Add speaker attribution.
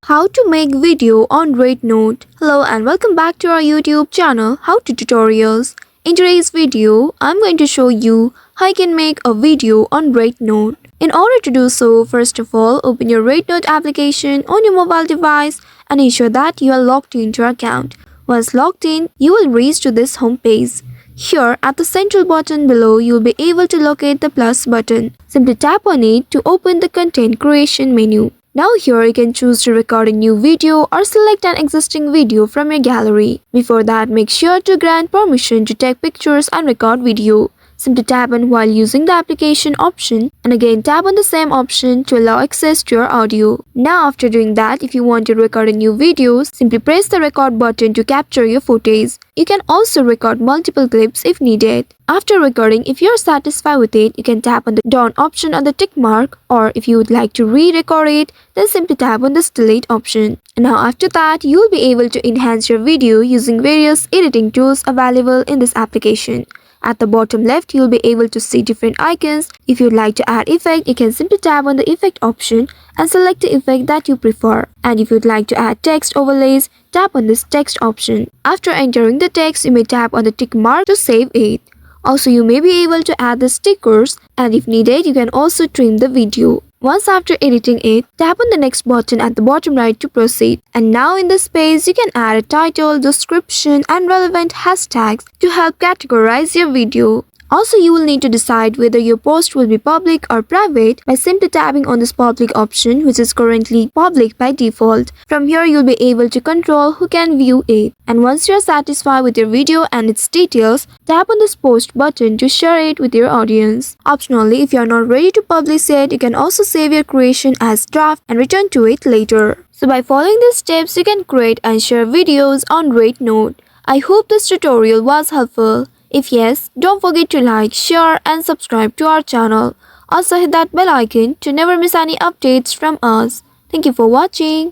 Speaker 1: How to make video on RedNote. Hello and welcome back to our YouTube channel How to Tutorials. In today's video, I'm going to show you how you can make a video on RedNote. In order to do so, first of all, open your RedNote application on your mobile device and ensure that you are logged into your account. Once logged in, you will reach to this home page. Here at the central button below, you will be able to locate the plus button. Simply tap on it to open the content creation menu. Now here you can choose to record a new video or select an existing video from your gallery. Before that, make sure to grant permission to take pictures and record video. Simply tap on while using the application option and again tap on the same option to allow access to your audio. Now after doing that, if you want to record a new video, simply press the record button to capture your footage. You can also record multiple clips if needed. After recording, if you are satisfied with it, you can tap on the done option on the tick mark, or if you would like to re-record it, then simply tap on the delete option. And now after that, you will be able to enhance your video using various editing tools available in this application. At the bottom left, you'll be able to see different icons. If you'd like to add effect, you can simply tap on the effect option and select the effect that you prefer. And if you'd like to add text overlays, tap on this text option. After entering the text, you may tap on the tick mark to save it. Also, you may be able to add the stickers, and if needed, you can also trim the video. Once after editing it, tap on the next button at the bottom right to proceed. And now in this page, you can add a title, description, and relevant hashtags to help categorize your video. Also, you will need to decide whether your post will be public or private by simply tapping on this public option, which is currently public by default. From here, you'll be able to control who can view it. And once you're satisfied with your video and its details, tap on this post button to share it with your audience. Optionally, if you're not ready to publish yet, you can also save your creation as draft and return to it later. So by following these steps, you can create and share videos on RedNote. I hope this tutorial was helpful. If yes, don't forget to like, share and subscribe to our channel. Also hit that bell icon to never miss any updates from us. Thank you for watching.